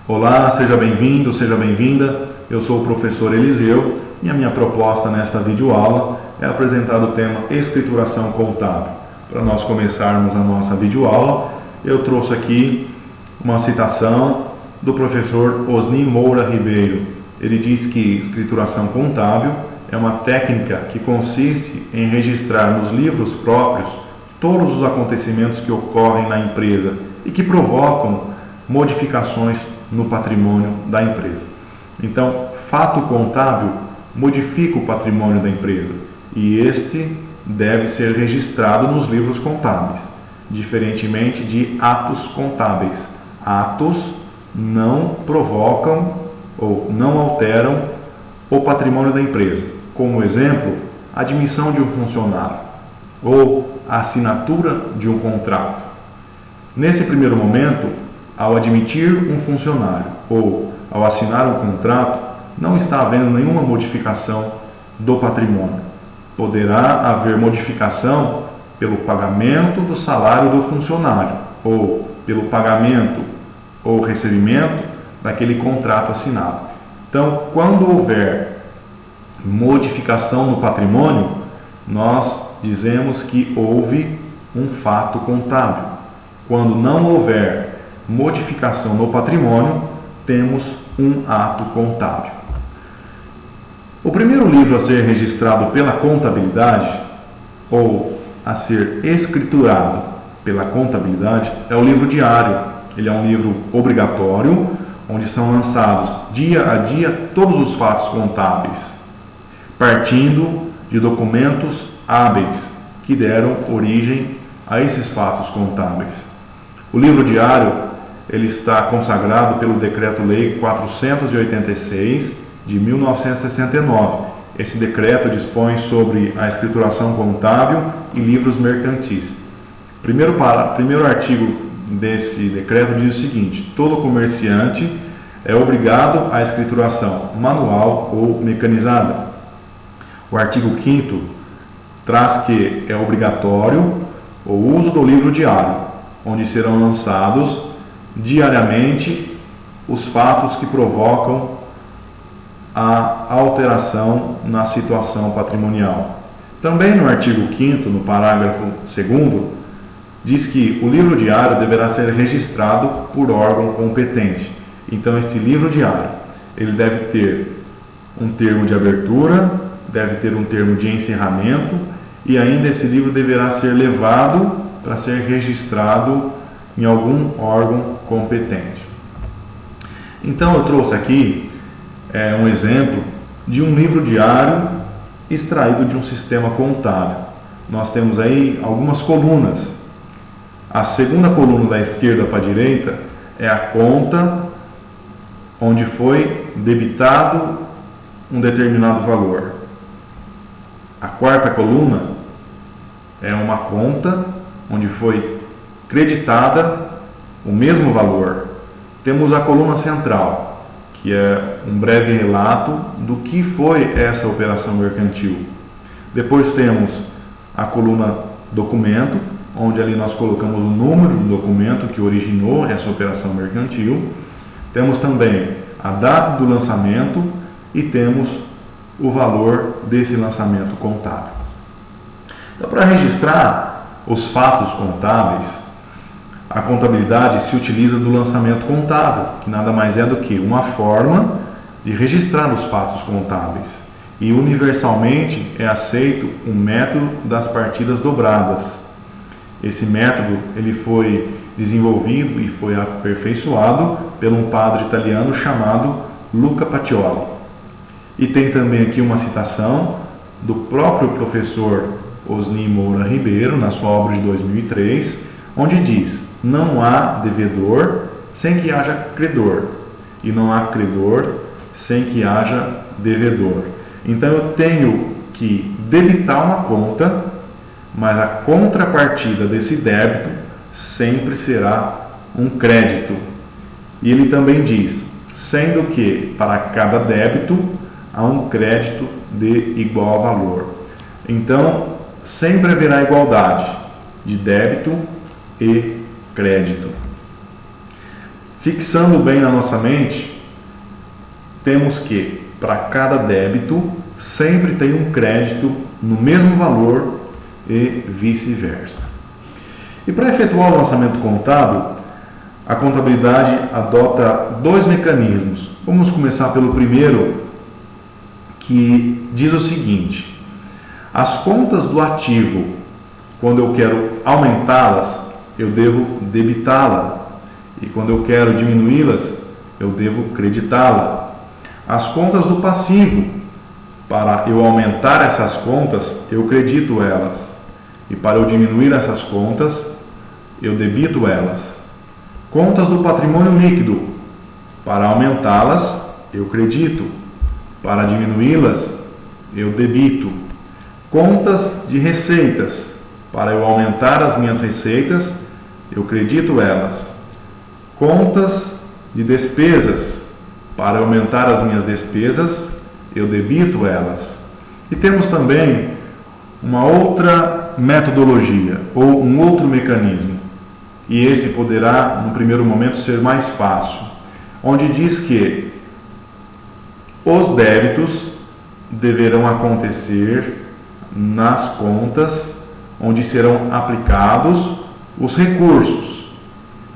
Olá, seja bem-vindo, seja bem-vinda. Eu sou o professor Eliseu e a minha proposta nesta videoaula é apresentar o tema escrituração contábil. Para nós começarmos a nossa videoaula, eu trouxe aqui uma citação do professor Osni Moura Ribeiro. Ele diz que escrituração contábil é uma técnica que consiste em registrar nos livros próprios todos os acontecimentos que ocorrem na empresa e que provocam modificações no patrimônio da empresa. Então, fato contábil modifica o patrimônio da empresa e este deve ser registrado nos livros contábeis, diferentemente de atos contábeis. Atos não provocam ou não alteram o patrimônio da empresa. Como exemplo, a admissão de um funcionário ou a assinatura de um contrato. Nesse primeiro momento, ao admitir um funcionário ou ao assinar um contrato, não está havendo nenhuma modificação do patrimônio. Poderá haver modificação pelo pagamento do salário do funcionário ou pelo pagamento ou recebimento daquele contrato assinado. Então, quando houver modificação no patrimônio, nós dizemos que houve um fato contábil. Quando não houver modificação no patrimônio, temos um ato contábil. O primeiro livro a ser registrado pela contabilidade ou a ser escriturado pela contabilidade é o livro diário. Ele é um livro obrigatório, onde são lançados dia a dia todos os fatos contábeis, partindo de documentos hábeis que deram origem a esses fatos contábeis. O livro diário ele está consagrado pelo Decreto-Lei 486 de 1969. Esse decreto dispõe sobre a escrituração contábil e livros mercantis. Primeiro artigo desse decreto diz o seguinte: todo comerciante é obrigado à escrituração manual ou mecanizada. O artigo 5º traz que é obrigatório o uso do livro diário, onde serão lançados diariamente os fatos que provocam a alteração na situação patrimonial. Também no artigo 5º, no parágrafo 2º, diz que o livro diário deverá ser registrado por órgão competente. Então, este livro diário, ele deve ter um termo de abertura, deve ter um termo de encerramento e ainda esse livro deverá ser levado para ser registrado em algum órgão competente. Então eu trouxe aqui um exemplo de um livro diário extraído de um sistema contábil. Nós temos aí algumas colunas. A segunda coluna da esquerda para a direita é a conta onde foi debitado um determinado valor. A quarta coluna é uma conta onde foi creditada o mesmo valor. Temos a coluna central, que é um breve relato do que foi essa operação mercantil. Depois temos a coluna documento, onde ali nós colocamos o número do documento que originou essa operação mercantil. Temos também a data do lançamento e temos o valor desse lançamento contábil. Então, para registrar os fatos contábeis, a contabilidade se utiliza do lançamento contábil, que nada mais é do que uma forma de registrar os fatos contábeis. E universalmente é aceito o método das partidas dobradas. Esse método ele foi desenvolvido e foi aperfeiçoado por um padre italiano chamado Luca Pacioli. E tem também aqui uma citação do próprio professor Osni Moura Ribeiro, na sua obra de 2003, onde diz: não há devedor sem que haja credor, e não há credor sem que haja devedor. Então eu tenho que debitar uma conta, mas a contrapartida desse débito sempre será um crédito. E ele também diz: sendo que para cada débito há um crédito de igual valor. Então, sempre haverá igualdade de débito e crédito. Fixando bem na nossa mente, temos que, para cada débito, sempre tem um crédito no mesmo valor e vice-versa. E para efetuar o lançamento contábil, a contabilidade adota dois mecanismos. Vamos começar pelo primeiro, que diz o seguinte: as contas do ativo, quando eu quero aumentá-las, eu devo debitá-la, e quando eu quero diminuí-las, eu devo creditá-la. As contas do passivo, para eu aumentar essas contas, eu credito elas, e para eu diminuir essas contas, eu debito elas. Contas do patrimônio líquido, para aumentá-las, eu credito, para diminuí-las, eu debito. Contas de receitas, para eu aumentar as minhas receitas, eu credito elas. Contas de despesas, para aumentar as minhas despesas, eu debito elas. E temos também uma outra metodologia, ou um outro mecanismo, e esse poderá, no primeiro momento, ser mais fácil, onde diz que os débitos deverão acontecer nas contas onde serão aplicados os recursos,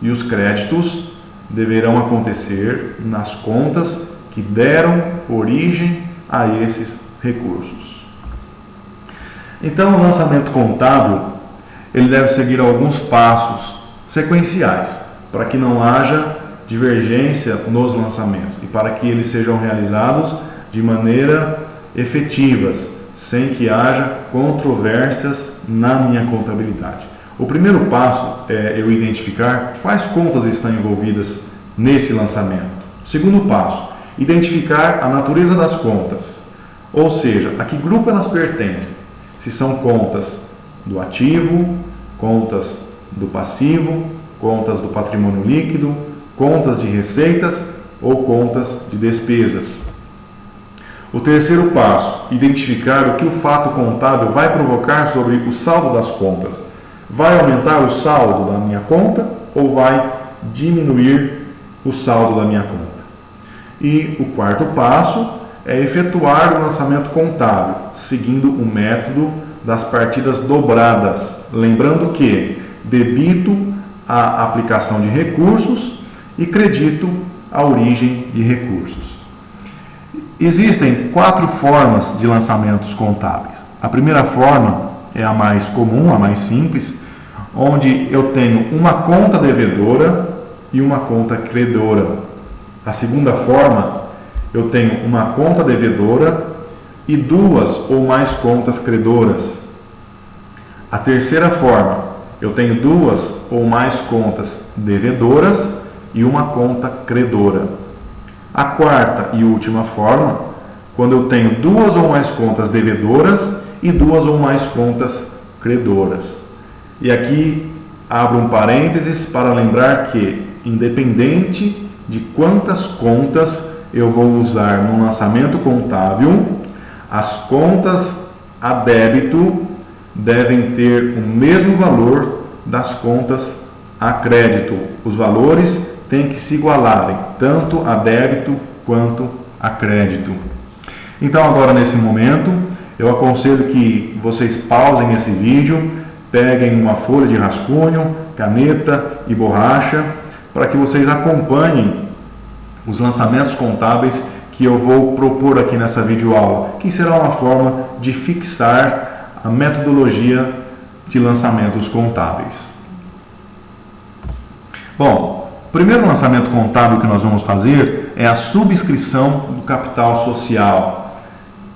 e os créditos deverão acontecer nas contas que deram origem a esses recursos. Então, o lançamento contábil ele deve seguir alguns passos sequenciais para que não haja divergência nos lançamentos e para que eles sejam realizados de maneira efetivas, sem que haja controvérsias na minha contabilidade. O primeiro passo é eu identificar quais contas estão envolvidas nesse lançamento. Segundo passo, identificar a natureza das contas, ou seja, a que grupo elas pertencem. Se são contas do ativo, contas do passivo, contas do patrimônio líquido, contas de receitas ou contas de despesas. O terceiro passo, identificar o que o fato contábil vai provocar sobre o saldo das contas. Vai aumentar o saldo da minha conta ou vai diminuir o saldo da minha conta? E o quarto passo é efetuar o lançamento contábil, seguindo o método das partidas dobradas. Lembrando que debito a aplicação de recursos e credito a origem de recursos. Existem 4 formas de lançamentos contábeis. A primeira forma é a mais comum, a mais simples, onde eu tenho uma conta devedora e uma conta credora. A segunda forma, eu tenho uma conta devedora e 2 ou mais contas credoras. A terceira forma, eu tenho 2 ou mais contas devedoras e uma conta credora. A quarta e última forma, quando eu tenho 2 ou mais contas devedoras e 2 ou mais contas credoras. E aqui abro um parênteses para lembrar que, independente de quantas contas eu vou usar no lançamento contábil, as contas a débito devem ter o mesmo valor das contas a crédito. Os valores têm que se igualarem, tanto a débito quanto a crédito. Então, agora nesse momento, eu aconselho que vocês pausem esse vídeo, peguem uma folha de rascunho, caneta e borracha, para que vocês acompanhem os lançamentos contábeis que eu vou propor aqui nessa videoaula, que será uma forma de fixar a metodologia de lançamentos contábeis. Bom, o primeiro lançamento contábil que nós vamos fazer é a subscrição do capital social,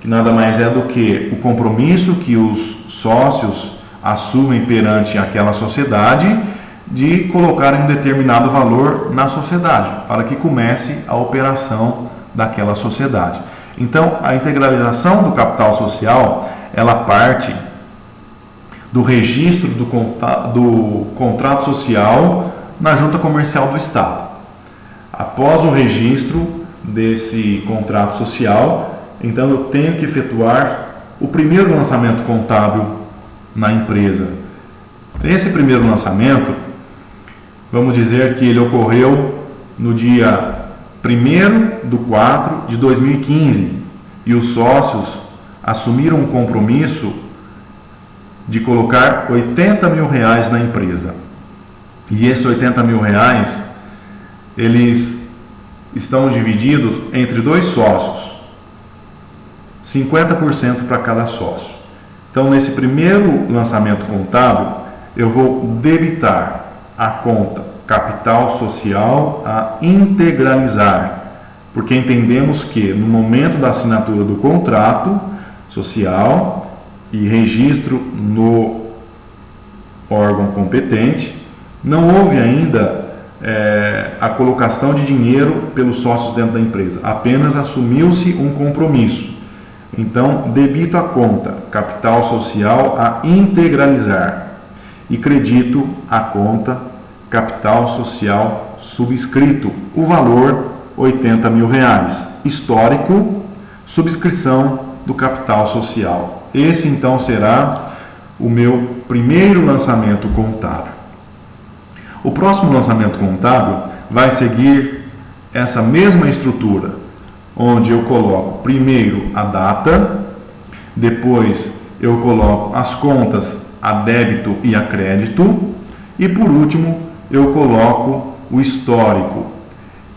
que nada mais é do que o compromisso que os sócios assumem perante aquela sociedade de colocar um determinado valor na sociedade, para que comece a operação daquela sociedade. Então, a integralização do capital social, ela parte do registro do contrato social na Junta Comercial do Estado. Após o registro desse contrato social, então eu tenho que efetuar o primeiro lançamento contábil na empresa. Esse primeiro lançamento, vamos dizer que ele ocorreu no dia 1º de 2015 e os sócios assumiram um compromisso de colocar R$80 mil na empresa. E esses R$80 mil, eles estão divididos entre 2 sócios, 50% para cada sócio. Então, nesse primeiro lançamento contábil, eu vou debitar a conta capital social a integralizar, porque entendemos que no momento da assinatura do contrato social e registro no órgão competente, não houve ainda a colocação de dinheiro pelos sócios dentro da empresa, apenas assumiu-se um compromisso. Então, debito a conta capital social a integralizar e credito a conta capital social subscrito, o valor R$80 mil, histórico, subscrição do capital social. Esse então será o meu primeiro lançamento contábil. O próximo lançamento contábil vai seguir essa mesma estrutura, onde eu coloco primeiro a data, depois eu coloco as contas a débito e a crédito e por último eu coloco o histórico.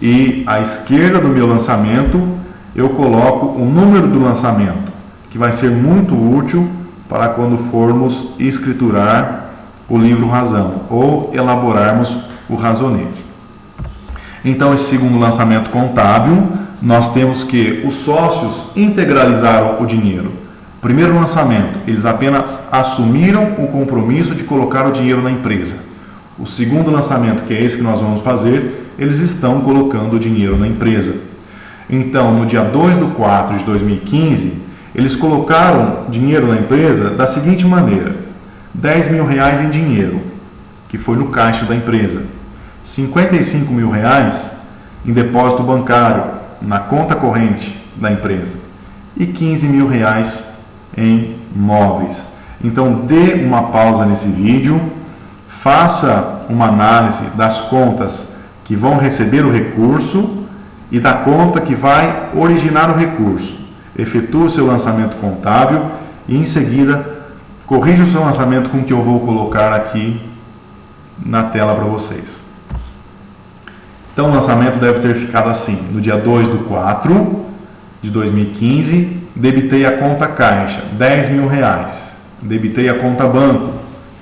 E à esquerda do meu lançamento eu coloco o número do lançamento, que vai ser muito útil para quando formos escriturar o livro Razão ou elaborarmos o razonete. Então, esse segundo lançamento contábil, nós temos que os sócios integralizaram o dinheiro. Primeiro lançamento, eles apenas assumiram o compromisso de colocar o dinheiro na empresa. O segundo lançamento, que é esse que nós vamos fazer, eles estão colocando o dinheiro na empresa. Então, no dia 2/4 de 2015, eles colocaram dinheiro na empresa da seguinte maneira: R$10 mil em dinheiro, que foi no caixa da empresa, R$55 mil em depósito bancário, na conta corrente da empresa, e R$15 mil em móveis. Então, dê uma pausa nesse vídeo, faça uma análise das contas que vão receber o recurso e da conta que vai originar o recurso. Efetue o seu lançamento contábil e, em seguida, corrija o seu lançamento com o que eu vou colocar aqui na tela para vocês. Então, o lançamento deve ter ficado assim: no dia 2/4 de 2015, debitei a conta caixa, R$10 mil. Debitei a conta banco,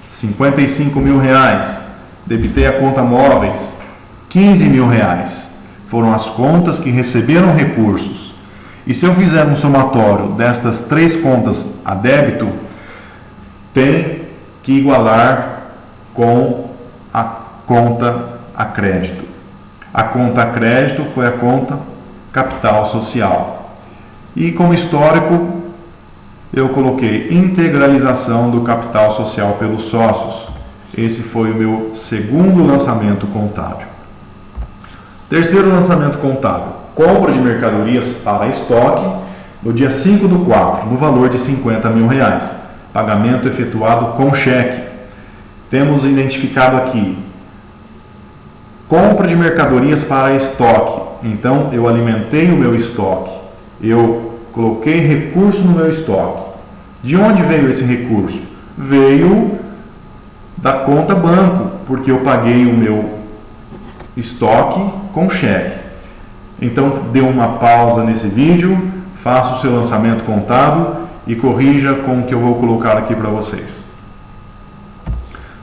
R$55 mil. Debitei a conta móveis, R$15 mil. Foram as contas que receberam recursos. E se eu fizer um somatório destas 3 contas a débito, tem que igualar com a conta a crédito. A conta a crédito foi a conta capital social. E como histórico, eu coloquei integralização do capital social pelos sócios. Esse foi o meu segundo lançamento contábil. Terceiro lançamento contábil: compra de mercadorias para estoque no dia 5/4, no valor de R$50 mil. Pagamento efetuado com cheque. Temos identificado aqui compra de mercadorias para estoque. Então, eu alimentei o meu estoque. Eu coloquei recurso no meu estoque. De onde veio esse recurso? Veio da conta banco, porque eu paguei o meu estoque com cheque. Então, dê uma pausa nesse vídeo, faça o seu lançamento contábil e corrija com o que eu vou colocar aqui para vocês.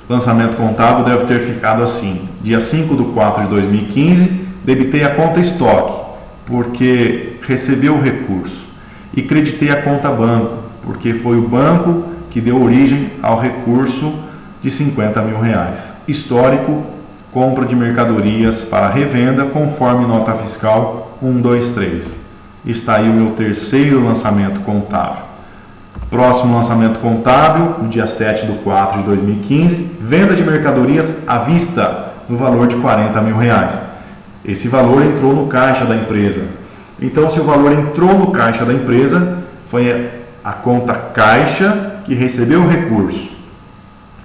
Lançamento contábil deve ter ficado assim: dia 5/4 de 2015, debitei a conta estoque, porque recebeu o recurso, e creditei a conta banco, porque foi o banco que deu origem ao recurso de R$50 mil. Histórico: compra de mercadorias para revenda conforme nota fiscal 123. Está aí o meu terceiro lançamento contábil. Próximo lançamento contábil, no dia 7/4 de 2015, venda de mercadorias à vista, no valor de R$40 mil. Esse valor entrou no caixa da empresa. Então, se o valor entrou no caixa da empresa, foi a conta caixa que recebeu o recurso.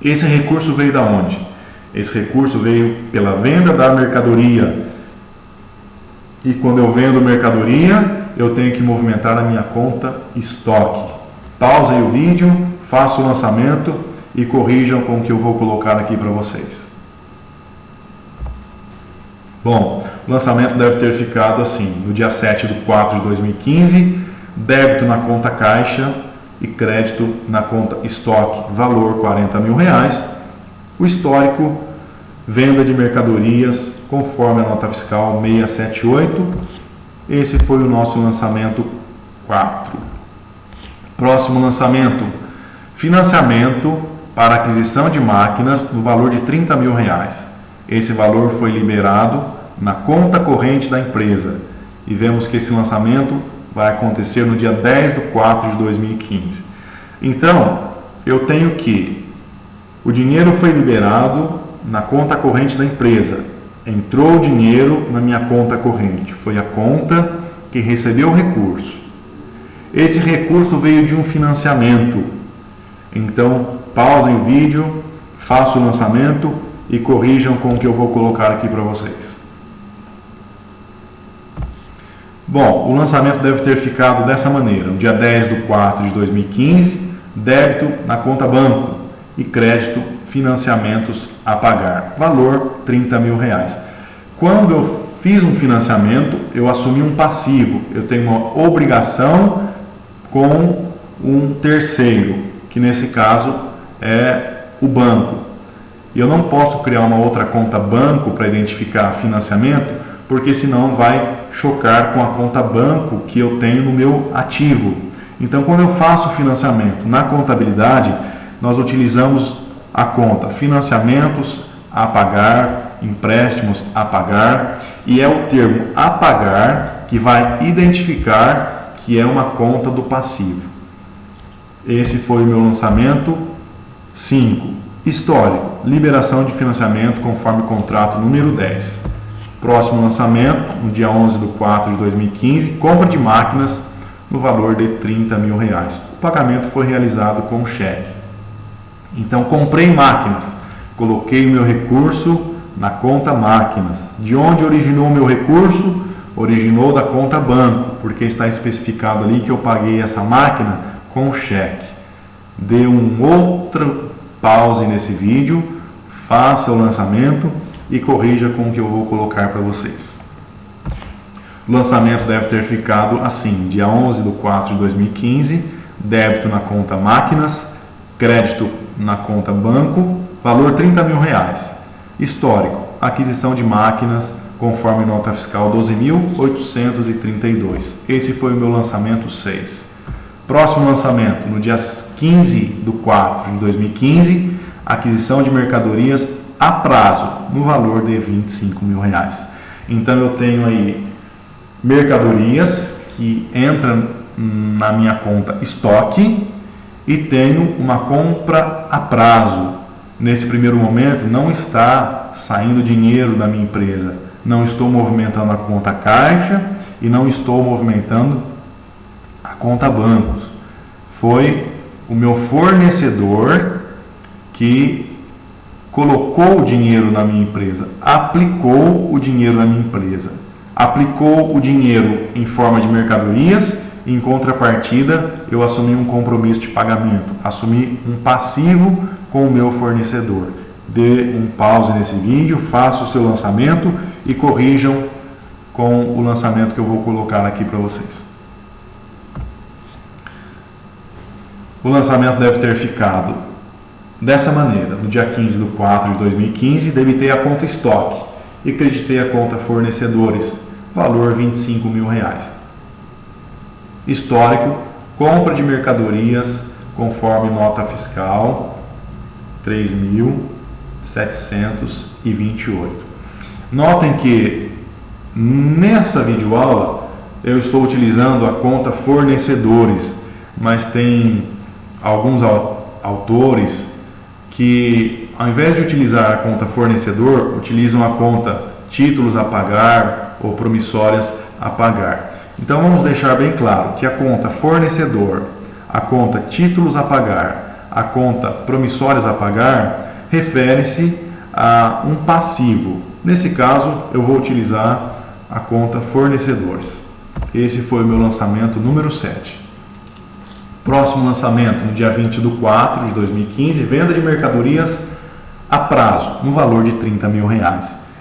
Esse recurso veio da onde? Esse recurso veio pela venda da mercadoria E quando eu vendo mercadoria, eu tenho que movimentar a minha conta estoque. Pausa aí o vídeo, faça o lançamento e corrijam com o que eu vou colocar aqui para vocês. Bom, o lançamento deve ter ficado assim, no dia 7/4/2015, débito na conta caixa e crédito na conta estoque, valor R$40.000. O histórico, venda de mercadorias, conforme a nota fiscal 678. Esse foi o nosso lançamento 4. Próximo lançamento, financiamento para aquisição de máquinas no valor de R$30.000. Esse valor foi liberado na conta corrente da empresa e vemos que esse lançamento vai acontecer no dia 10/4/2015. Então, eu tenho que o dinheiro foi liberado na conta corrente da empresa, entrou o dinheiro na minha conta corrente, foi a conta que recebeu o recurso. Esse recurso veio de um financiamento. Então, pausem o vídeo, façam o lançamento e corrijam com o que eu vou colocar aqui para vocês. Bom, o lançamento deve ter ficado dessa maneira. No dia 10/4/2015, débito na conta banco e crédito financiamentos a pagar. Valor R$30.000. Quando eu fiz um financiamento, eu assumi um passivo. Eu tenho uma obrigação com um terceiro, que nesse caso é o banco. E eu não posso criar uma outra conta banco para identificar financiamento, porque senão vai chocar com a conta banco que eu tenho no meu ativo. Então, quando eu faço financiamento na contabilidade, nós utilizamos a conta financiamentos a pagar, empréstimos a pagar, e é o termo a pagar que vai identificar que é uma conta do passivo. Esse foi o meu lançamento 5. Histórico, liberação de financiamento conforme contrato número 10. Próximo lançamento, no dia 11/4/2015, compra de máquinas no valor de R$30.000. O pagamento foi realizado com cheque. Então, comprei máquinas, coloquei o meu recurso na conta máquinas. De onde originou o meu recurso? Originou da conta banco, porque está especificado ali que eu paguei essa máquina com cheque. Dê um outro pause nesse vídeo, faça o lançamento e corrija com o que eu vou colocar para vocês. O lançamento deve ter ficado assim, dia 11/4/2015, débito na conta máquinas, crédito na conta banco, valor R$30.000. Histórico, aquisição de máquinas conforme nota fiscal 12.832. Esse foi o meu lançamento 6. Próximo lançamento, no dia 15/4/2015, aquisição de mercadorias a prazo, no valor de R$25.000. Então eu tenho aí mercadorias que entram na minha conta estoque e tenho uma compra a prazo. Nesse primeiro momento não está saindo dinheiro da minha empresa, não estou movimentando a conta caixa e não estou movimentando a conta bancos. Foi o meu fornecedor que colocou o dinheiro na minha empresa, aplicou o dinheiro na minha empresa, aplicou o dinheiro em forma de mercadorias e, em contrapartida, eu assumi um compromisso de pagamento, assumi um passivo com o meu fornecedor. Dê um pause nesse vídeo, faça o seu lançamento e corrijam com o lançamento que eu vou colocar aqui para vocês. O lançamento deve ter ficado dessa maneira. No dia 15/4/2015, debitei a conta estoque e creditei a conta fornecedores, valor R$25.000. Histórico, compra de mercadorias conforme nota fiscal 3.728. Notem que nessa videoaula eu estou utilizando a conta fornecedores, mas tem alguns autores que, ao invés de utilizar a conta fornecedor, utilizam a conta títulos a pagar ou promissórias a pagar. Então vamos deixar bem claro que a conta fornecedor, a conta títulos a pagar, a conta promissórias a pagar, refere-se a um passivo. Nesse caso, eu vou utilizar a conta fornecedores. Esse foi o meu lançamento número 7. Próximo lançamento, no dia 20 de 4 de 2015, venda de mercadorias a prazo, no valor de R$30 mil.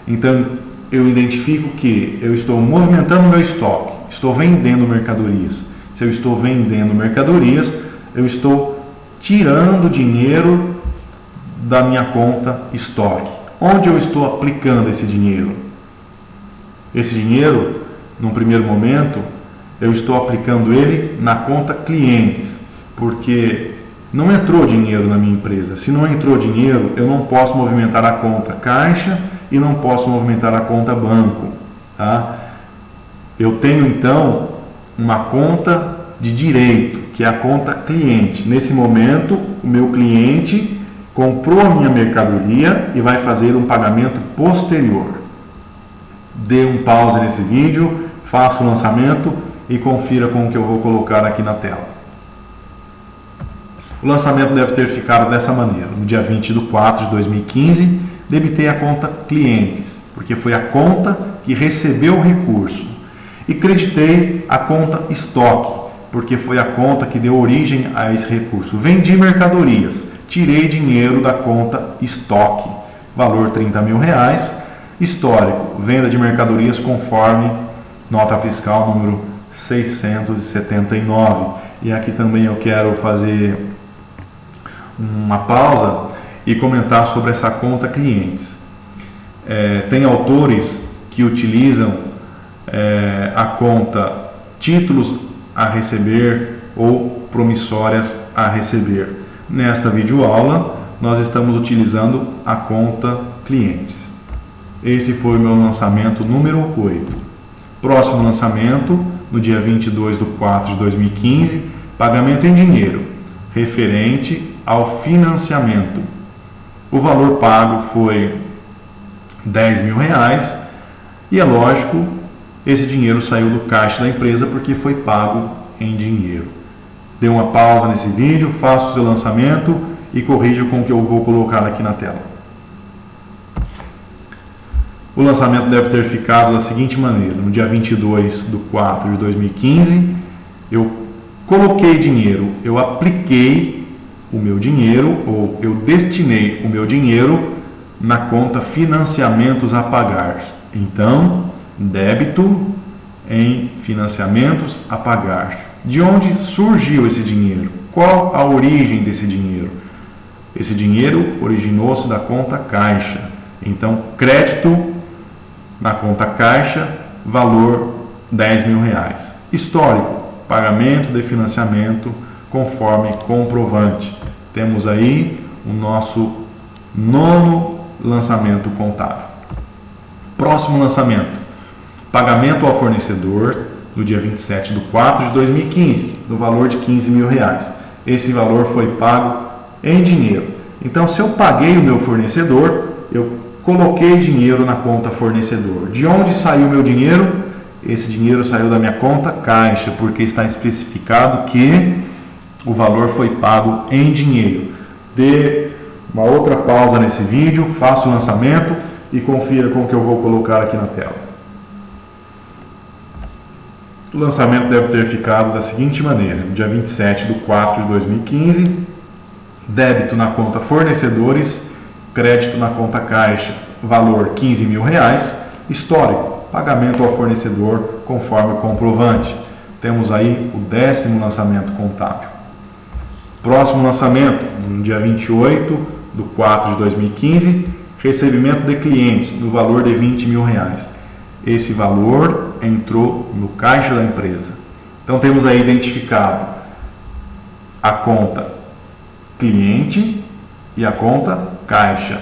Então, eu identifico que eu estou movimentando meu estoque, estou vendendo mercadorias. Se eu estou vendendo mercadorias, eu estou tirando dinheiro da minha conta estoque. Onde eu estou aplicando esse dinheiro? Esse dinheiro, num primeiro momento, eu estou aplicando ele na conta clientes, porque não entrou dinheiro na minha empresa. Se não entrou dinheiro, eu não posso movimentar a conta caixa e não posso movimentar a conta banco. Tá? Eu tenho então uma conta de direito, que é a conta cliente. Nesse momento, o meu cliente comprou a minha mercadoria e vai fazer um pagamento posterior. Dê um pause nesse vídeo, faça o lançamento e confira com o que eu vou colocar aqui na tela. O lançamento deve ter ficado dessa maneira. No dia 20 de 4 de 2015, debitei a conta clientes, porque foi a conta que recebeu o recurso. E creditei a conta estoque, porque foi a conta que deu origem a esse recurso. Vendi mercadorias, tirei dinheiro da conta estoque, valor R$30 mil. Histórico, venda de mercadorias conforme nota fiscal número 679. E aqui também eu quero fazer uma pausa e comentar sobre essa conta clientes. Tem autores que utilizam a conta títulos a receber ou promissórias a receber. Nesta videoaula, nós estamos utilizando a conta clientes. Esse foi o meu lançamento número 8. Próximo lançamento, no dia 22 de 4 de 2015, pagamento em dinheiro, referente ao financiamento. O valor pago foi R$10 mil e é lógico, esse dinheiro saiu do caixa da empresa porque foi pago em dinheiro. Dê uma pausa nesse vídeo, faça o seu lançamento e corrija com o que eu vou colocar aqui na tela. O lançamento deve ter ficado da seguinte maneira. No dia 22 de 4 de 2015, eu coloquei dinheiro, eu apliquei o meu dinheiro, ou eu destinei o meu dinheiro na conta financiamentos a pagar. Então, débito em financiamentos a pagar. De onde surgiu esse dinheiro? Qual a origem desse dinheiro? Esse dinheiro originou-se da conta caixa. Então, crédito na conta caixa, valor R$10 mil. Histórico, pagamento de financiamento conforme comprovante. Temos aí o nosso 9º lançamento contábil. Próximo lançamento, pagamento ao fornecedor no dia 27 de 4 de 2015, no valor de R$15 mil. Esse valor foi pago em dinheiro. Então, se eu paguei o meu fornecedor, eu coloquei dinheiro na conta fornecedor. De onde saiu o meu dinheiro? Esse dinheiro saiu da minha conta caixa, porque está especificado que o valor foi pago em dinheiro. Dê uma outra pausa nesse vídeo, faça o lançamento e confira com o que eu vou colocar aqui na tela. O lançamento deve ter ficado da seguinte maneira. No dia 27 de 4 de 2015, débito na conta fornecedores, crédito na conta caixa, valor R$15 mil. Histórico, pagamento ao fornecedor conforme comprovante. Temos aí o 10º lançamento contábil. Próximo lançamento, no dia 28 de 4 de 2015, recebimento de clientes no valor de R$20 mil. Esse valor entrou no caixa da empresa. Então temos aí identificado a conta cliente e a conta caixa.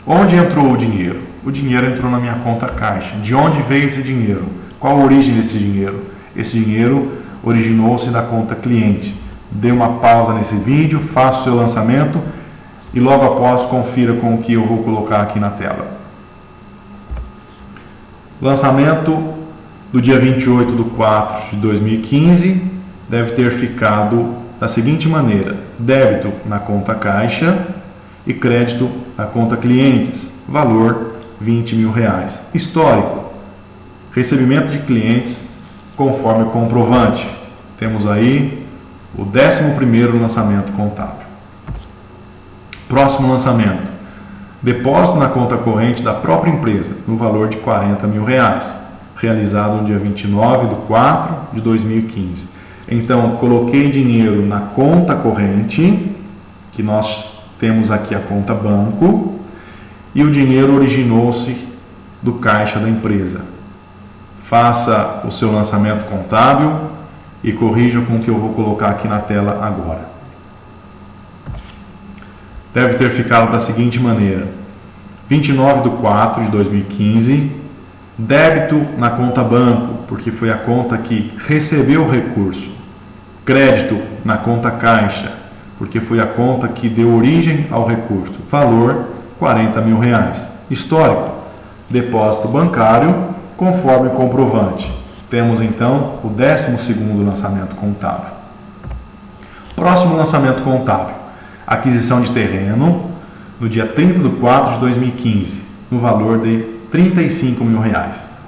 Onde entrou o dinheiro? O dinheiro entrou na minha conta caixa. De onde veio esse dinheiro? Qual a origem desse dinheiro? Esse dinheiro originou-se da conta cliente. Dê uma pausa nesse vídeo, faça o seu lançamento e logo após confira com o que eu vou colocar aqui na tela. Lançamento do dia 28 de 4 de 2015 deve ter ficado da seguinte maneira: débito na conta caixa e crédito na conta clientes, valor R$20 mil. Histórico, recebimento de clientes conforme comprovante. Temos aí o 11º lançamento contábil. Próximo lançamento: depósito na conta corrente da própria empresa, no valor de R$40 mil, realizado no dia 29/4/2015. Então, coloquei dinheiro na conta corrente, que nós temos aqui a conta banco, e o dinheiro originou-se do caixa da empresa. Faça o seu lançamento contábil e corrija com o que eu vou colocar aqui na tela agora. Deve ter ficado da seguinte maneira: 29/4/2015, débito na conta banco, porque foi a conta que recebeu o recurso. Crédito na conta caixa, porque foi a conta que deu origem ao recurso. Valor R$40 mil. Histórico: depósito bancário conforme comprovante. Temos então o 12º lançamento contábil. Próximo lançamento contábil: aquisição de terreno no dia 30/4/2015, no valor de R$35 mil.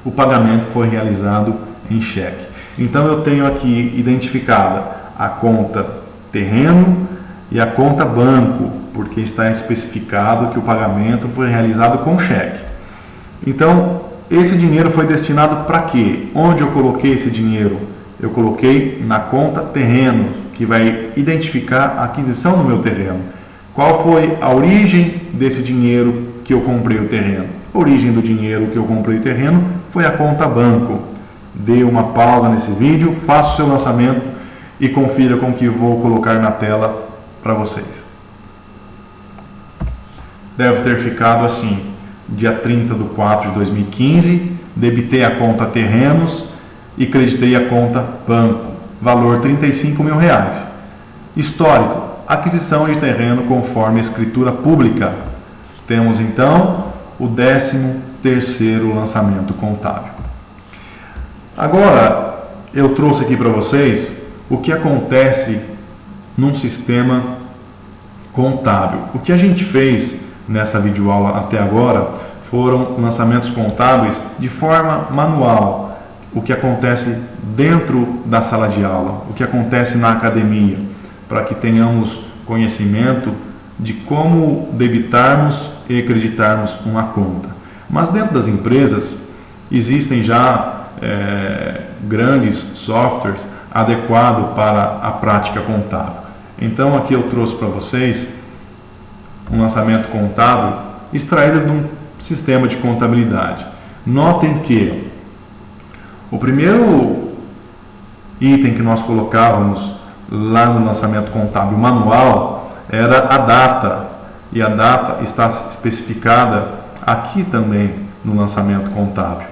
O pagamento foi realizado em cheque. Então eu tenho aqui identificada a conta terreno e a conta banco, porque está especificado que o pagamento foi realizado com cheque. Então, esse dinheiro foi destinado para quê? Onde eu coloquei esse dinheiro? Eu coloquei na conta terreno, que vai identificar a aquisição do meu terreno. Qual foi a origem desse dinheiro que eu comprei o terreno? A origem do dinheiro que eu comprei o terreno foi a conta banco. Dê uma pausa nesse vídeo, faça o seu lançamento e confira com o que vou colocar na tela para vocês. Deve ter ficado assim: dia 30/4/2015, debitei a conta terrenos e creditei a conta banco, valor R$35 mil. Histórico: aquisição de terreno conforme escritura pública. Temos então o 13º lançamento contábil. Agora eu trouxe aqui para vocês o que acontece num sistema contábil. O que a gente fez nessa videoaula até agora foram lançamentos contábeis de forma manual. O que acontece dentro da sala de aula, o que acontece na academia, para que tenhamos conhecimento de como debitarmos e creditarmos uma conta. Mas dentro das empresas existem já grandes softwares adequados para a prática contábil. Então aqui eu trouxe para vocês um lançamento contábil extraído de um sistema de contabilidade. Notem que o primeiro item que nós colocávamos lá no lançamento contábil manual era a data, e a data está especificada aqui também no lançamento contábil.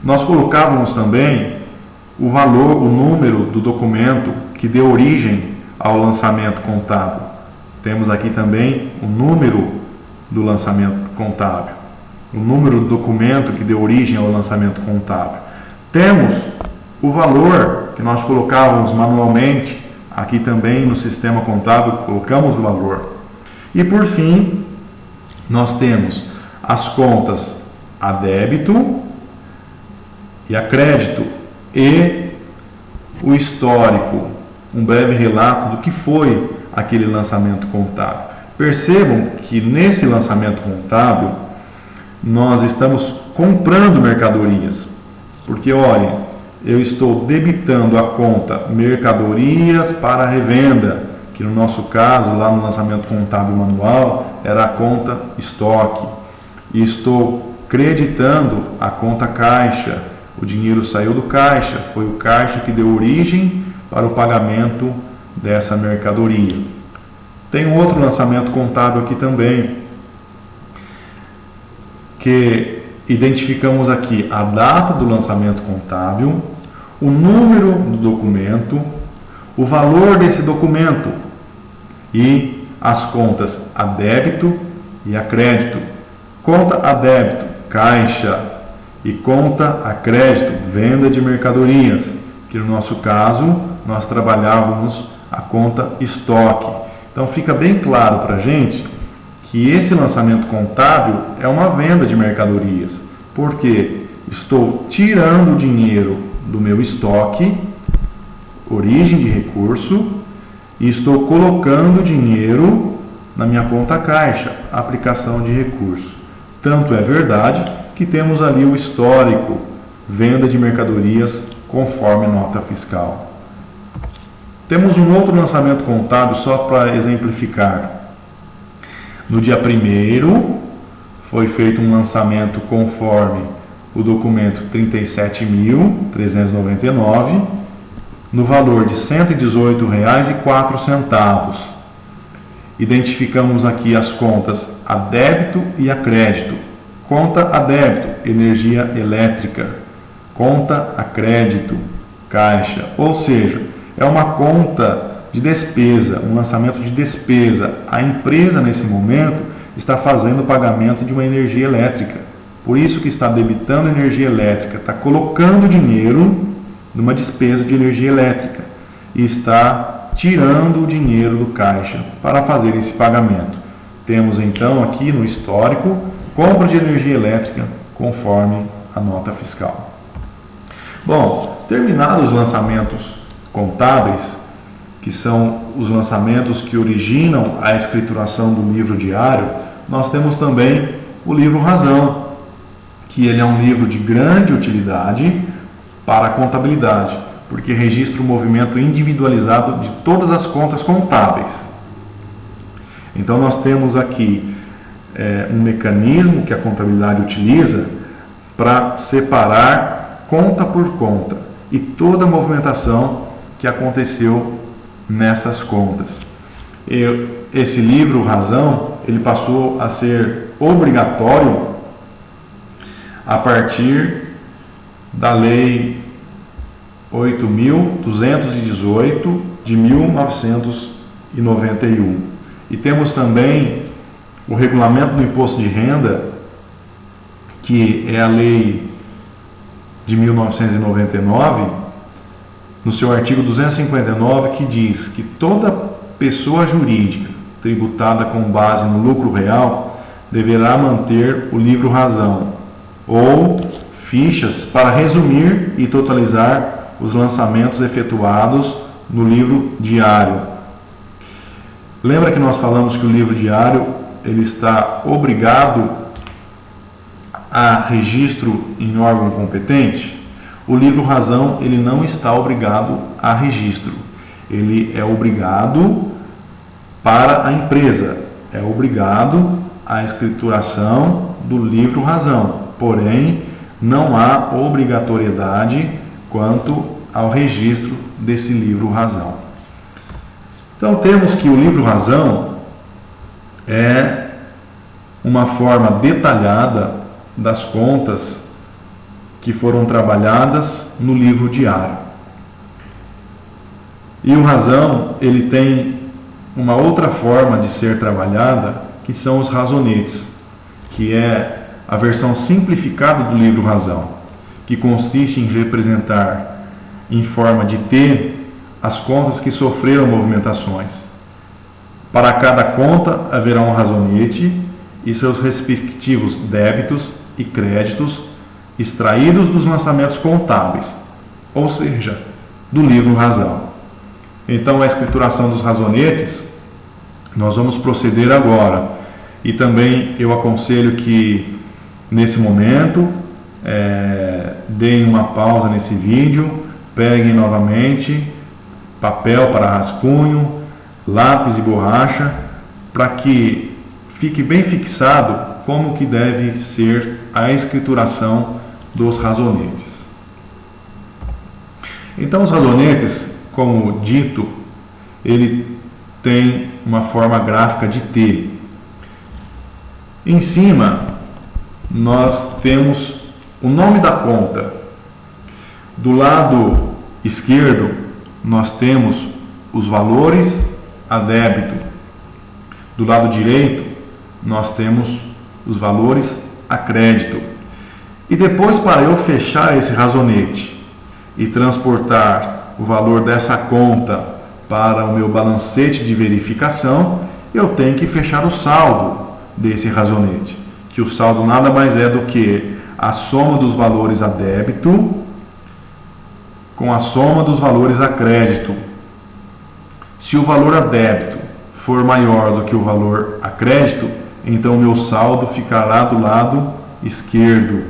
Nós colocávamos também o valor, o número do documento que deu origem ao lançamento contábil. Temos aqui também o número do lançamento contábil, o número do documento que deu origem ao lançamento contábil. Temos o valor que nós colocávamos manualmente, aqui também no sistema contábil colocamos o valor. E por fim, nós temos as contas a débito e a crédito e o histórico, um breve relato do que foi aquele lançamento contábil. Percebam que nesse lançamento contábil nós estamos comprando mercadorias, porque olhem, eu estou debitando a conta mercadorias para revenda, que no nosso caso, lá no lançamento contábil manual, era a conta estoque, e estou creditando a conta caixa. O dinheiro saiu do caixa, foi o caixa que deu origem para o pagamento dessa mercadoria. Tem um outro lançamento contábil aqui também, que identificamos aqui a data do lançamento contábil, o número do documento, o valor desse documento e as contas a débito e a crédito. Conta a débito, caixa, e conta a crédito, venda de mercadorias, que no nosso caso nós trabalhávamos a conta estoque. Então fica bem claro para a gente que esse lançamento contábil é uma venda de mercadorias, porque Estou tirando dinheiro do meu estoque, origem de recurso, e estou colocando dinheiro na minha conta caixa, aplicação de recurso. Tanto é verdade que temos ali o histórico, venda de mercadorias conforme nota fiscal. Temos um outro lançamento contábil só para exemplificar. No dia 1º foi feito um lançamento conforme o documento 37.399, no valor de R$ 118,04. Identificamos aqui as contas a débito e a crédito. Conta a débito, energia elétrica. Conta a crédito, caixa. Ou seja, é uma conta de despesa, um lançamento de despesa. A empresa, nesse momento, está fazendo o pagamento de uma energia elétrica. Por isso que está debitando energia elétrica, está colocando dinheiro numa despesa de energia elétrica e está tirando o dinheiro do caixa para fazer esse pagamento. Temos então aqui no histórico compra de energia elétrica conforme a nota fiscal. Bom, terminados os lançamentos contábeis, que são os lançamentos que originam a escrituração do livro diário, nós temos também o livro Razão, que ele é um livro de grande utilidade para a contabilidade, porque registra o movimento individualizado de todas as contas contábeis. Então nós temos aqui um mecanismo que a contabilidade utiliza para separar conta por conta e toda a movimentação que aconteceu nessas contas. Esse livro Razão, ele passou a ser obrigatório a partir da Lei 8.218 de 1991. E temos também o Regulamento do Imposto de Renda, que é a Lei de 1999, no seu artigo 259, que diz que toda pessoa jurídica tributada com base no lucro real deverá manter o livro Razão, ou fichas para resumir e totalizar os lançamentos efetuados no livro diário. Lembra que nós falamos que o livro diário ele está obrigado a registro em órgão competente? O livro Razão ele não está obrigado a registro. Ele é obrigado para a empresa, é obrigado à escrituração do livro Razão. Porém, não há obrigatoriedade quanto ao registro desse livro Razão. Então, temos que o livro Razão é uma forma detalhada das contas que foram trabalhadas no livro diário. E o Razão, ele tem uma outra forma de ser trabalhada, que são os razonetes, que é a versão simplificada do livro Razão, que consiste em representar em forma de T as contas que sofreram movimentações. Para cada conta haverá um razonete e seus respectivos débitos e créditos extraídos dos lançamentos contábeis, ou seja, do livro Razão. Então, a escrituração dos razonetes, nós vamos proceder agora. E também eu aconselho que nesse momento, deem uma pausa nesse vídeo, peguem novamente papel para rascunho, lápis e borracha, para que fique bem fixado como que deve ser a escrituração dos razonetes. Então, os razonetes, como dito, ele tem uma forma gráfica de T. Em cima, nós temos o nome da conta. Do lado esquerdo, nós temos os valores a débito. Do lado direito, nós temos os valores a crédito. E depois, para eu fechar esse razonete e transportar o valor dessa conta para o meu balancete de verificação, eu tenho que fechar o saldo desse razonete, que o saldo nada mais é do que a soma dos valores a débito com a soma dos valores a crédito. Se o valor a débito for maior do que o valor a crédito, então o meu saldo ficará do lado esquerdo.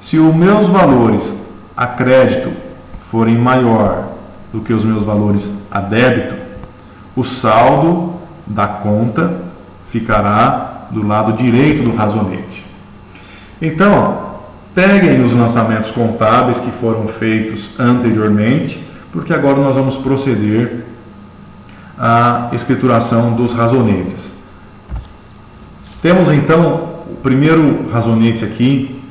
Se os meus valores a crédito forem maior do que os meus valores a débito, o saldo da conta ficará do lado direito do razonete. Então, peguem os lançamentos contábeis que foram feitos anteriormente, porque agora nós vamos proceder à escrituração dos razonetes. Temos então o primeiro razonete aqui,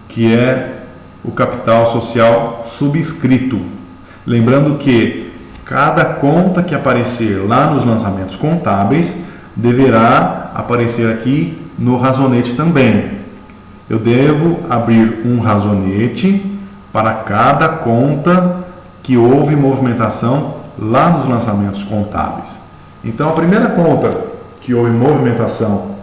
que é o capital social subscrito. Lembrando que cada conta que aparecer lá nos lançamentos contábeis deverá aparecer aqui no razonete também. Eu devo abrir um razonete para cada conta que houve movimentação lá nos lançamentos contábeis. Então, a primeira conta que houve movimentação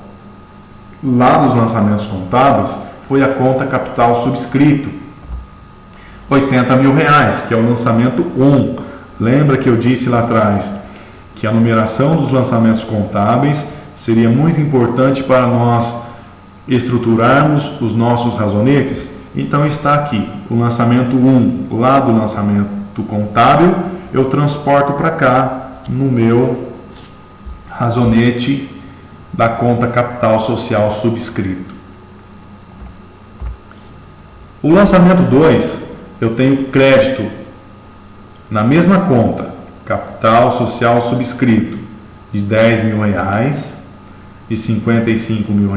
lá nos lançamentos contábeis foi a conta capital subscrito, R$80 mil, que é o lançamento 1. Lembra que eu disse lá atrás que a numeração dos lançamentos contábeis seria muito importante para nós estruturarmos os nossos razonetes? Então está aqui o lançamento 1 lá do lançamento contábil, eu transporto para cá no meu razonete da conta capital social subscrito. O lançamento 2, eu tenho crédito na mesma conta, capital social subscrito, de R$10 mil, de R$55 mil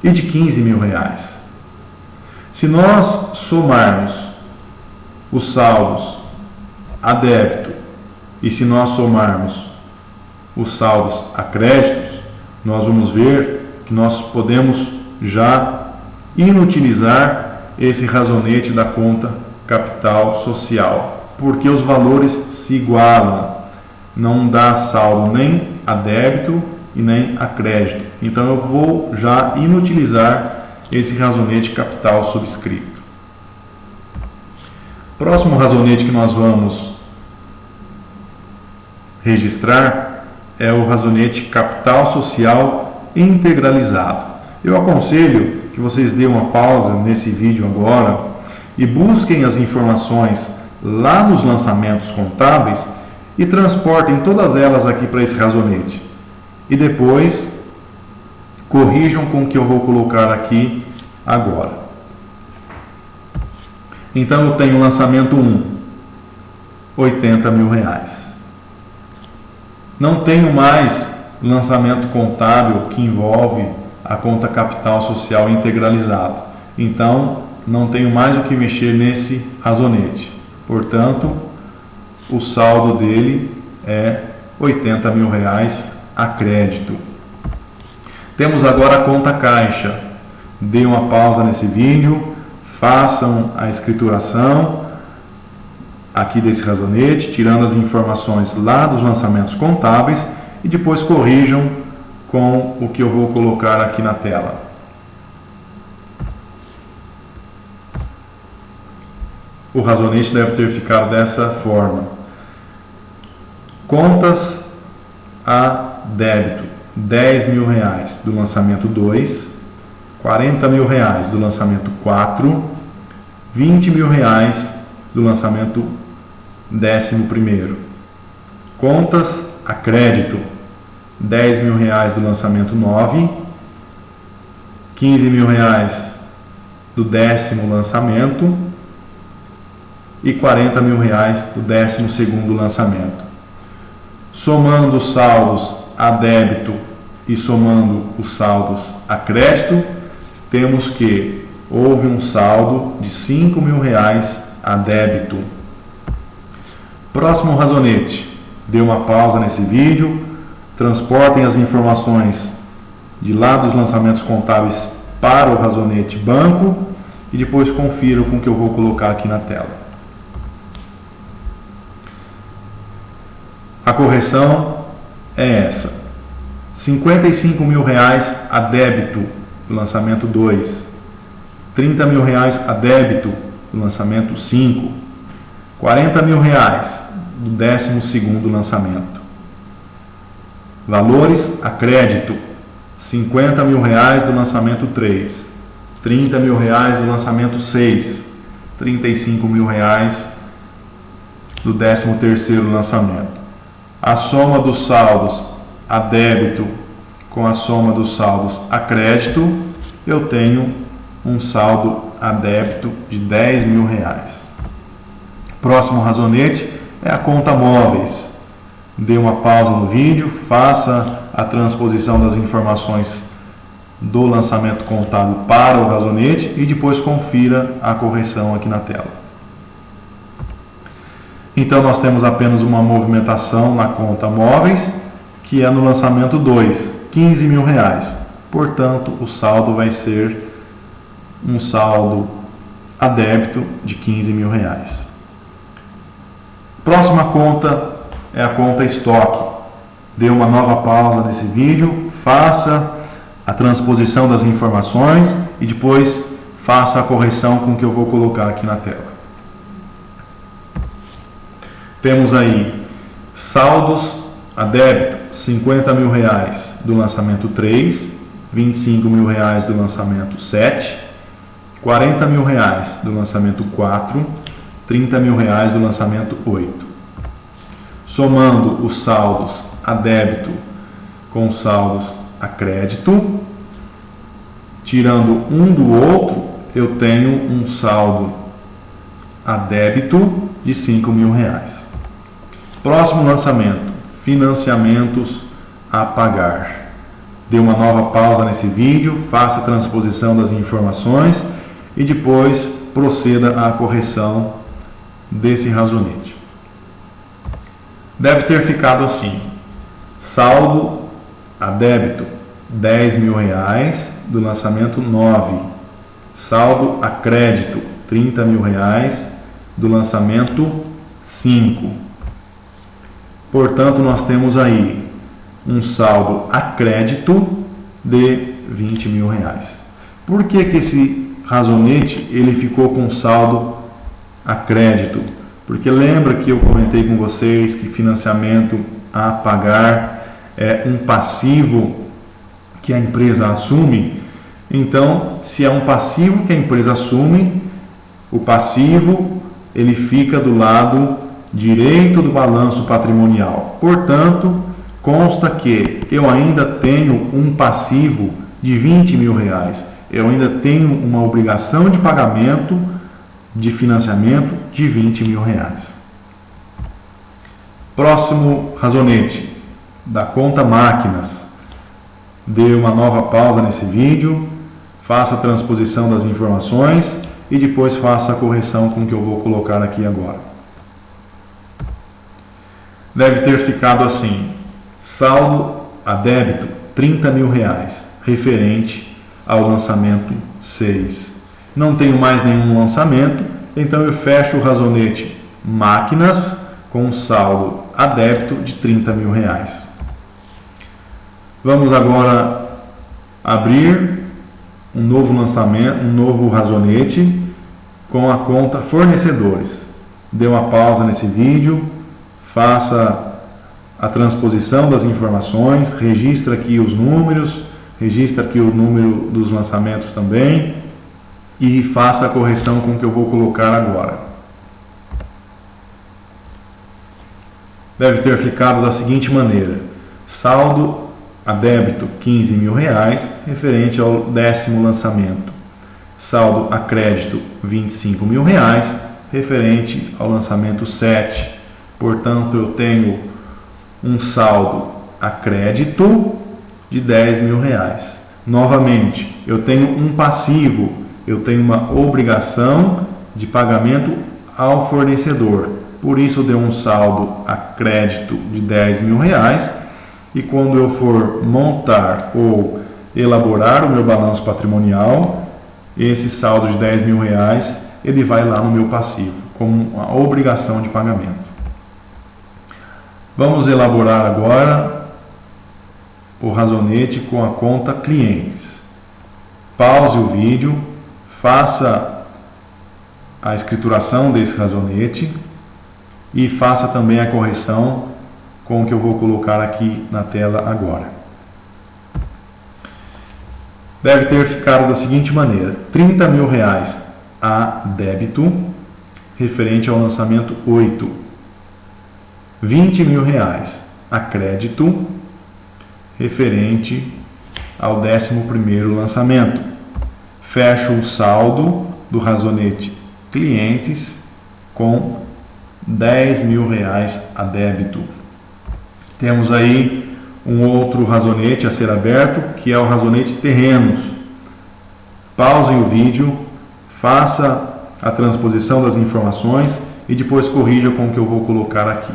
e de R$15 mil. Se nós somarmos os saldos a débito e se nós somarmos os saldos a créditos, nós vamos ver que nós podemos já inutilizar esse razonete da conta capital social, porque os valores se igualam, não dá saldo nem a débito e nem a crédito. Então eu vou já inutilizar esse razonete capital subscrito. Próximo razonete que nós vamos registrar é o razonete capital social integralizado. Eu aconselho que vocês dêem uma pausa nesse vídeo agora e busquem as informações lá nos lançamentos contábeis e transportem todas elas aqui para esse razonete. E depois corrijam com o que eu vou colocar aqui agora. Então eu tenho o lançamento 1, R$80 mil. Não tenho mais lançamento contábil que envolve a conta capital social integralizado. Então não tenho mais o que mexer nesse razonete. Portanto, o saldo dele é R$80 mil a crédito. Temos agora a conta caixa. Dê uma pausa nesse vídeo, façam a escrituração aqui desse razonete, tirando as informações lá dos lançamentos contábeis e depois corrijam com o que eu vou colocar aqui na tela. O razonete deve ter ficado dessa forma. Contas a débito, R$10 mil do lançamento 2, R$40 mil do lançamento 4, R$20 mil do lançamento 11º. Contas a crédito, R$10 mil do lançamento 9, R$15 mil do 10º lançamento e R$40 mil do 12º lançamento. Somando os saldos a débito e somando os saldos a crédito, temos que houve um saldo de R$5 mil a débito. Próximo razonete. Dê uma pausa nesse vídeo, transportem as informações de lá dos lançamentos contábeis para o razonete banco e depois confiram com o que eu vou colocar aqui na tela. A correção é essa: R$55 mil a débito do lançamento 2, 30 mil reais a débito do lançamento 5, 40 mil reais do 12º lançamento. Valores a crédito, 50 mil reais do lançamento 3, 30 mil reais do lançamento 6, 35 mil reais do 13º lançamento. A soma dos saldos a débito com a soma dos saldos a crédito, eu tenho um saldo a débito de 10 mil reais. Próximo razonete é a conta móveis. Dê uma pausa no vídeo, faça a transposição das informações do lançamento contábil para o razonete e depois confira a correção aqui na tela. Então nós temos apenas uma movimentação na conta móveis, que é no lançamento 2, 15 mil reais. Portanto, o saldo vai ser um saldo a débito de 15 mil reais. Próxima conta é a conta estoque. Dê uma nova pausa nesse vídeo, faça a transposição das informações e depois faça a correção com o que eu vou colocar aqui na tela. Temos aí saldos a débito, 50 mil reais do lançamento 3, 25 mil reais do lançamento 7, 40 mil reais do lançamento 4, 30 mil reais do lançamento 8. Somando os saldos a débito com os saldos a crédito, tirando um do outro, eu tenho um saldo a débito de 5 mil reais. Próximo lançamento, financiamentos a pagar. Dê uma nova pausa nesse vídeo, faça a transposição das informações e depois proceda à correção desse razonete. Deve ter ficado assim: saldo a débito 10 mil reais do lançamento 9, saldo a crédito 30 mil reais do lançamento 5. Portanto, nós temos aí um saldo a crédito de 20 mil reais. Por que esse razonete ele ficou com saldo a crédito? Porque lembra que eu comentei com vocês que financiamento a pagar é um passivo que a empresa assume. Então, se é um passivo que a empresa assume, o passivo ele fica do lado direito do balanço patrimonial. Portanto, consta que eu ainda tenho um passivo de 20 mil reais. Eu ainda tenho uma obrigação de pagamento de financiamento de 20 mil reais. Próximo razonete, da conta máquinas. Dê uma nova pausa nesse vídeo, faça a transposição das informações e depois faça a correção com o que eu vou colocar aqui agora. Deve ter ficado assim: saldo a débito 30 mil reais, referente ao lançamento 6. Não tenho mais nenhum lançamento, então eu fecho o razonete máquinas com um saldo a débito de 30 mil reais. Vamos agora abrir um novo lançamento, um novo razonete com a conta fornecedores. Dê uma pausa nesse vídeo, faça a transposição das informações, registra aqui os números, registra aqui o número dos lançamentos também e faça a correção com o que eu vou colocar agora. Deve ter ficado da seguinte maneira: saldo a débito 15 mil reais, referente ao 10º lançamento. Saldo a crédito 25 mil reais, referente ao lançamento 7. Portanto, eu tenho um saldo a crédito de 10 mil reais. Novamente, eu tenho um passivo, eu tenho uma obrigação de pagamento ao fornecedor. Por isso, eu dei um saldo a crédito de 10 mil reais. E quando eu for montar ou elaborar o meu balanço patrimonial, esse saldo de 10 mil reais, ele vai lá no meu passivo, como uma obrigação de pagamento. Vamos elaborar agora o razonete com a conta clientes. pause o vídeo, faça a escrituração desse razonete e faça também a correção com o que eu vou colocar aqui na tela agora. Deve ter ficado da seguinte maneira: R$30 mil a débito, referente ao lançamento 8. R$20 mil a crédito, referente ao 11º lançamento. Fecho o saldo do razonete clientes com R$10 mil a débito. Temos aí um outro razonete a ser aberto, que é o razonete terrenos. Pausem o vídeo, faça a transposição das informações e depois corrija com o que eu vou colocar aqui.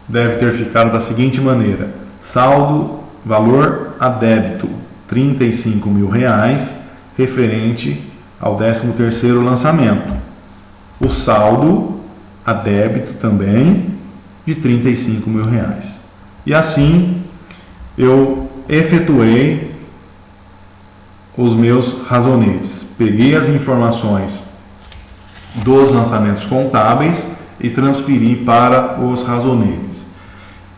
Deve ter ficado da seguinte maneira: saldo, valor a débito, R$35 mil, referente ao 13º lançamento. O saldo a débito também de R$35 mil. E assim eu efetuei os meus razonetes. Peguei as informações dos lançamentos contábeis e transferi para os razonetes.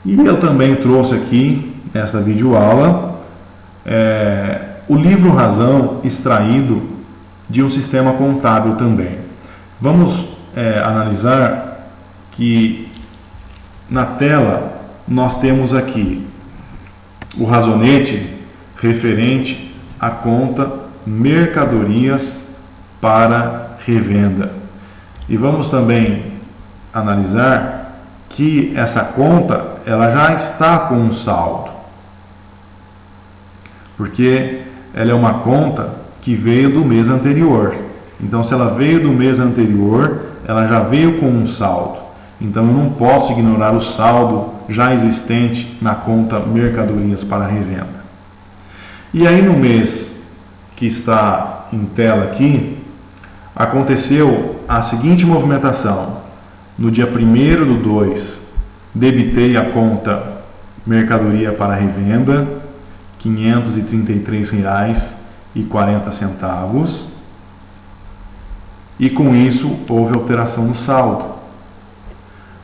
E eu também trouxe aqui, nessa videoaula, o livro razão extraído de um sistema contábil também. Vamos analisar que na tela nós temos aqui o razonete referente à conta mercadorias para revenda. E vamos também analisar que essa conta ela já está com um saldo, porque ela é uma conta que veio do mês anterior. Então, se ela veio do mês anterior, ela já veio com um saldo. Então, eu não posso ignorar o saldo já existente na conta mercadorias para revenda. E aí, no mês que está em tela aqui, aconteceu a seguinte movimentação. No dia 1º/2, debitei a conta mercadoria para revenda, R$ 533,40. E com isso houve alteração no saldo.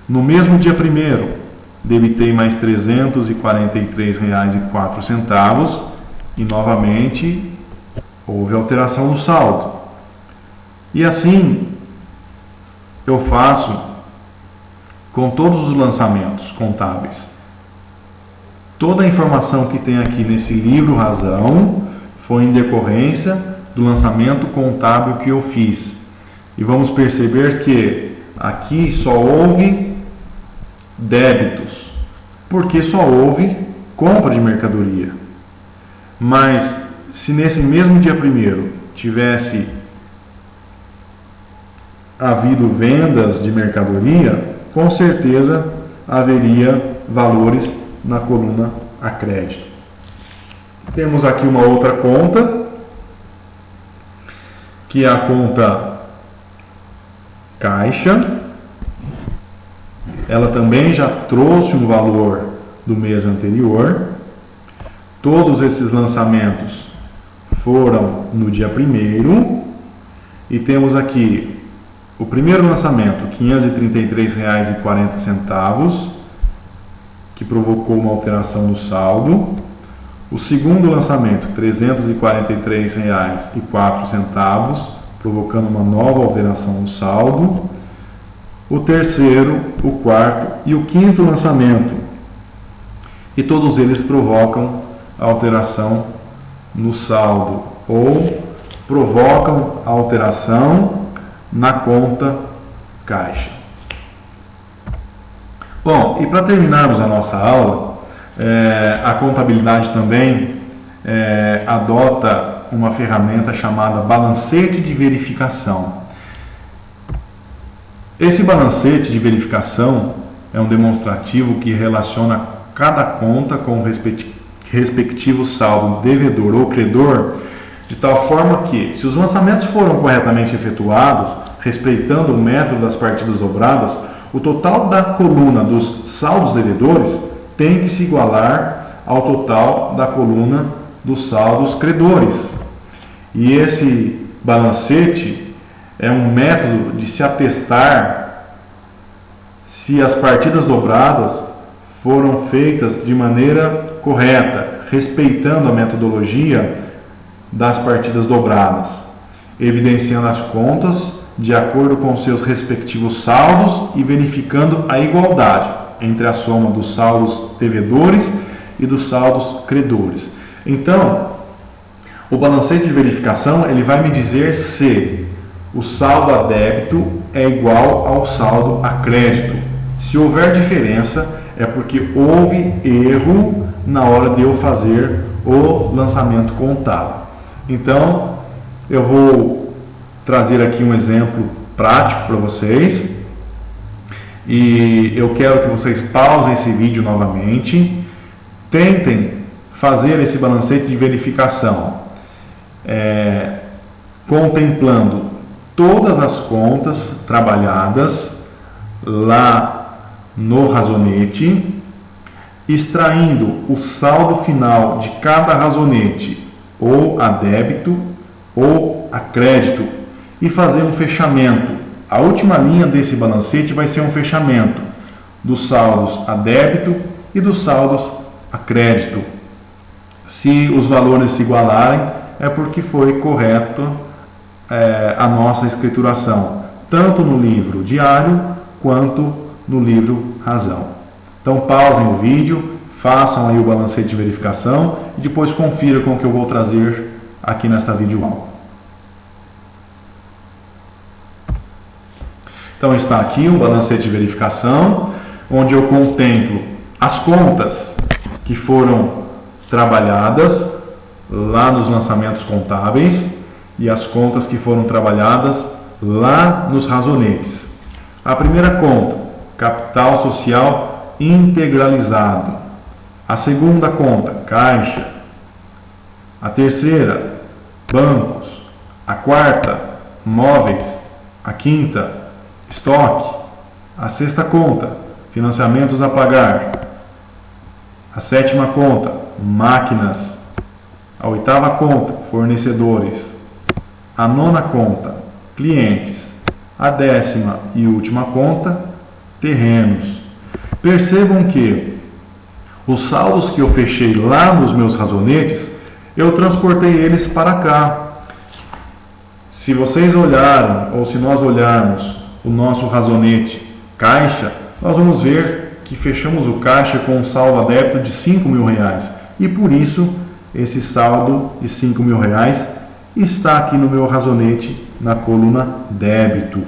No mesmo dia 1º, debitei mais R$ 343,04 e novamente houve alteração no saldo. E assim eu faço com todos os lançamentos contábeis. Toda a informação que tem aqui nesse livro razão foi em decorrência do lançamento contábil que eu fiz. E vamos perceber que aqui só houve débitos, porque só houve compra de mercadoria. Mas se nesse mesmo dia 1º tivesse havido vendas de mercadoria, com certeza haveria valores na coluna a crédito. Temos aqui uma outra conta, que é a conta caixa. Ela também já trouxe um valor do mês anterior. Todos esses lançamentos foram no dia 1º. E temos aqui o primeiro lançamento, R$ 533,40, que provocou uma alteração no saldo. O segundo lançamento, R$ 343,04, provocando uma nova alteração no saldo. O terceiro, o quarto e o quinto lançamento. E todos eles provocam alteração no saldo ou provocam alteração na conta caixa. Bom, e para terminarmos a nossa aula, a contabilidade também adota uma ferramenta chamada balancete de verificação. Esse balancete de verificação é um demonstrativo que relaciona cada conta com o respectivo saldo devedor ou credor, de tal forma que, se os lançamentos foram corretamente efetuados, respeitando o método das partidas dobradas, o total da coluna dos saldos devedores tem que se igualar ao total da coluna dos saldos credores. E esse balancete é um método de se atestar se as partidas dobradas foram feitas de maneira correta, respeitando a metodologia das partidas dobradas, evidenciando as contas de acordo com seus respectivos saldos e verificando a igualdade entre a soma dos saldos devedores e dos saldos credores. Então, o balancete de verificação ele vai me dizer se o saldo a débito é igual ao saldo a crédito. Se houver diferença, é porque houve erro na hora de eu fazer o lançamento contábil. Então, eu vou trazer aqui um exemplo prático para vocês. E eu quero que vocês pausem esse vídeo novamente. Tentem fazer esse balancete de verificação, contemplando todas as contas trabalhadas lá no razonete, extraindo o saldo final de cada razonete, ou a débito ou a crédito, e fazer um fechamento. A última linha desse balancete vai ser um fechamento dos saldos a débito e dos saldos a crédito. Se os valores se igualarem, é porque foi correto a nossa escrituração, tanto no livro diário quanto no livro razão. Então pausem o vídeo, façam aí o balancete de verificação e depois confiram com o que eu vou trazer aqui nesta videoaula. Então está aqui um balancete de verificação, onde eu contemplo as contas que foram trabalhadas lá nos lançamentos contábeis e as contas que foram trabalhadas lá nos razonetes. A primeira conta, capital social integralizado. A segunda conta, caixa. A terceira, bancos. A quarta, móveis. A quinta, estoque. A sexta conta, financiamentos a pagar. A sétima conta, máquinas. A oitava conta, fornecedores. A nona conta, clientes. A décima e última conta, terrenos. Percebam que os saldos que eu fechei lá nos meus razonetes, eu transportei eles para cá. Se vocês olharem, ou se nós olharmos o nosso razonete caixa, nós vamos ver que fechamos o caixa com um saldo a débito de R$5.000. E por isso, esse saldo de R$5.000 está aqui no meu razonete na coluna débito.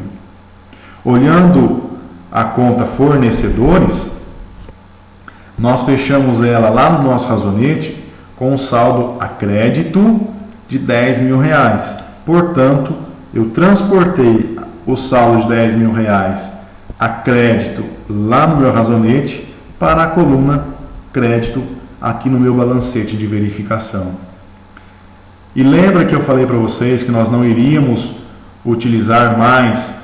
Olhando a conta fornecedores, nós fechamos ela lá no nosso razonete com um saldo a crédito de R$10.000. Portanto, eu transportei o saldo de R$10.000 a crédito lá no meu razonete para a coluna crédito aqui no meu balancete de verificação. E lembra que eu falei para vocês que nós não iríamos utilizar mais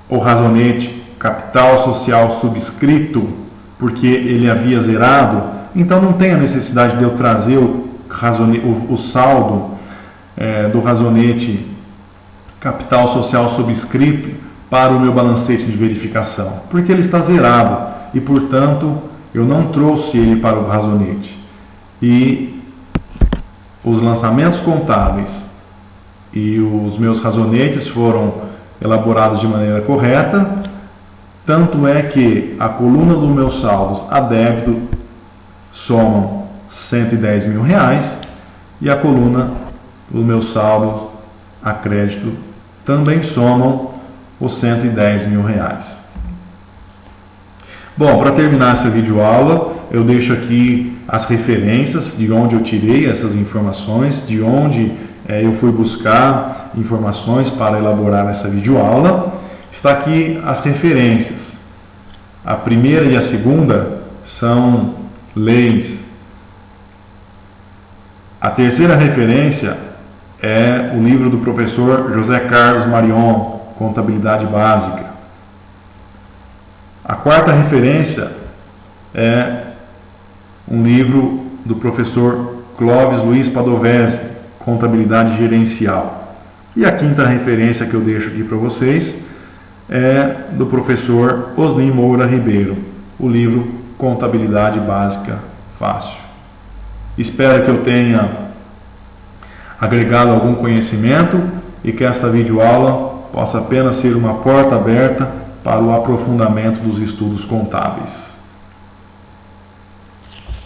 o razonete capital social subscrito porque ele havia zerado? Então não tem a necessidade de eu trazer o saldo do razonete capital social subscrito para o meu balancete de verificação, porque ele está zerado e, portanto, eu não trouxe ele para o razonete. E os lançamentos contábeis e os meus razonetes foram elaborados de maneira correta, tanto é que a coluna dos meus saldos a débito somam R$110.000 e a coluna dos meus saldos a crédito também somam os R$110.000. Bom, para terminar essa videoaula, eu deixo aqui as referências de onde eu tirei essas informações, de onde eu fui buscar informações para elaborar essa videoaula. Está aqui as referências. A primeira e a segunda são leis. A terceira referência é o livro do professor José Carlos Marion, Contabilidade Básica. A quarta referência é um livro do professor Clóvis Luiz Padovese, Contabilidade Gerencial. E a quinta referência que eu deixo aqui para vocês é do professor Osni Moura Ribeiro, o livro Contabilidade Básica Fácil. Espero que eu tenha agregado algum conhecimento e que esta videoaula possa apenas ser uma porta aberta para o aprofundamento dos estudos contábeis.